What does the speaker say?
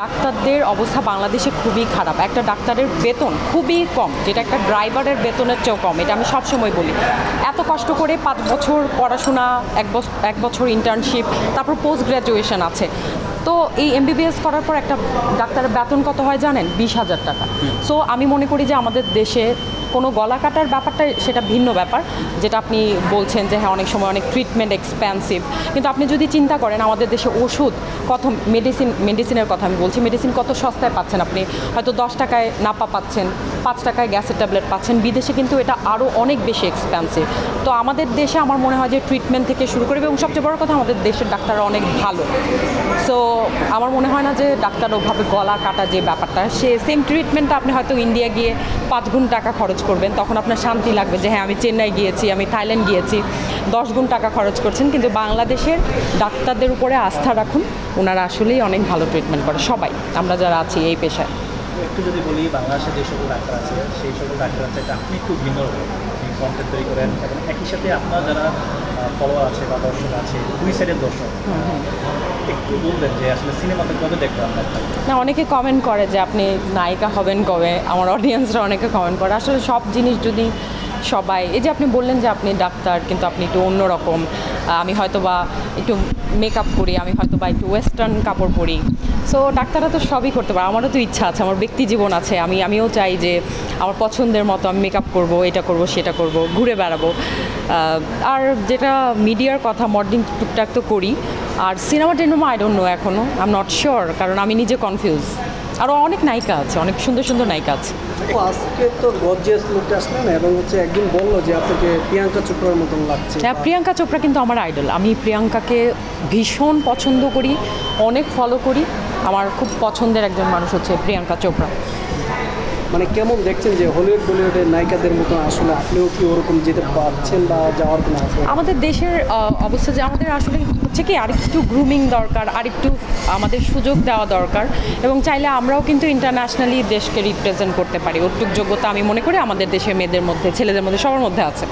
ডাক্তারদের অবস্থা বাংলাদেশে খুবই খারাপ। একটা ডাক্তারের বেতন খুবই কম, যেটা একটা ড্রাইভারের বেতনের চেয়েও কম। এটা আমি সবসময় বলি। এত কষ্ট করে 5 বছর পড়াশোনা, এক বছর ইন্টার্নশিপ, তারপর পোস্ট গ্র্যাজুয়েশন আছে। তো এই এমবিবিএস করার পর একটা ডাক্তারের বেতন কত হয় জানেন? 20,000 টাকা। সো আমি মনে করি যে আমাদের দেশে কোনো গলা কাটার ব্যাপারটা সেটা ভিন্ন ব্যাপার, যেটা আপনি বলছেন যে হ্যাঁ অনেক সময় অনেক ট্রিটমেন্ট এক্সপেন্সিভ, কিন্তু আপনি যদি চিন্তা করেন আমাদের দেশে ওষুধ কত, মেডিসিনের কথা আমি বলছি, মেডিসিন কত সস্তায় পাচ্ছেন আপনি, হয়তো 10 টাকায় নাপা পাচ্ছেন, 5 টাকায় গ্যাসের ট্যাবলেট পাচ্ছেন। বিদেশে কিন্তু এটা আরও অনেক বেশি এক্সপেন্সিভ। তো আমাদের দেশে আমার মনে হয় যে ট্রিটমেন্ট থেকে শুরু করে, এবং সবচেয়ে বড় কথা আমাদের দেশের ডাক্তাররা অনেক ভালো। সো আমার মনে হয় না যে ডাক্তার ওভাবে গলা কাটা যে ব্যাপারটা, সে সেম ট্রিটমেন্টটা আপনি হয়তো ইন্ডিয়া গিয়ে 5 গুণ টাকা খরচ করবেন, তখন আপনার শান্তি লাগবে যে হ্যাঁ আমি চেন্নাই গিয়েছি, আমি থাইল্যান্ড গিয়েছি, 10 গুণ টাকা খরচ করছেন। কিন্তু বাংলাদেশের ডাক্তারদের উপরে আস্থা রাখুন, ওনারা আসলেই অনেক ভালো ট্রিটমেন্ট করে, সবাই আমরা যারা আছি এই পেশায়। একটু যদি বলি, বাংলাদেশে যে সকল ডাক্তার আছে সেই সকল ডাক্তার আছে আপনি একটু ভিন্ন কন্টেন্ট তৈরি করেন, এবং একই সাথে আপনার যারা ফলোয়ার আছে বা দর্শক আছে, দুই সাইডের দর্শক, একটু বলবেন যে আসলে সিনেমাতে কবে দেখতে আপনার? না, অনেকে কমেন্ট করে যে আপনি নায়িকা হবেন কবে, আমার অডিয়েন্সরা অনেকে কমেন্ট করে। আসলে সব জিনিস যদি সবাই, এই যে আপনি বললেন যে আপনি ডাক্তার কিন্তু আপনি একটু অন্যরকম, আমি হয়তো বা একটু মেকআপ করি, আমি হয়তো বা একটু ওয়েস্টার্ন কাপড় পরি। সো ডাক্তাররা তো সবই করতে পারে। আমারও তো ইচ্ছা আছে, আমার ব্যক্তি জীবন আছে, আমিও চাই যে আমার পছন্দের মতো আমি মেকআপ করব, এটা করব, সেটা করব, ঘুরে বেড়াবো। আর যেটা মিডিয়ার কথা, মডেলিং টুকটাক তো করি। আর সিনেমা টিনেমা আই ডোন্ট নো এখনও, আই এম নট শিওর, কারণ আমি নিজে কনফিউজ। আরও অনেক নায়িকা আছে, অনেক সুন্দর সুন্দর নায়িকা আছে। আজকে তো গর্জিয়াস লুকটা আসলেন, এবং একদিন বললো যে আপনাকে প্রিয়াঙ্কা চোপড়ার মতন লাগছে। হ্যাঁ, প্রিয়াঙ্কা চোপড়া কিন্তু আমার আইডল। আমি প্রিয়াঙ্কাকে ভীষণ পছন্দ করি, অনেক ফলো করি। আমার খুব পছন্দের একজন মানুষ হচ্ছে প্রিয়াঙ্কা চোপড়া। মানে কেমন দেখছেন যে হলিউড বলিউডের নায়িকাদের মতো আসলে আপনিও কি ওরকম যেতে পারছেন বা যাওয়ার কোনো আছে? আমাদের দেশের অবস্থা যে আমাদের আসলে হচ্ছে কি আরেকটু গ্রুমিং দরকার, আরেকটু আমাদের সুযোগ দেওয়া দরকার, এবং চাইলে আমরাও কিন্তু ইন্টারন্যাশনালি দেশকে রিপ্রেজেন্ট করতে পারি। ওটুক যোগ্যতা আমি মনে করি আমাদের দেশের মেয়েদের মধ্যে, ছেলেদের মধ্যে, সবার মধ্যে আছে।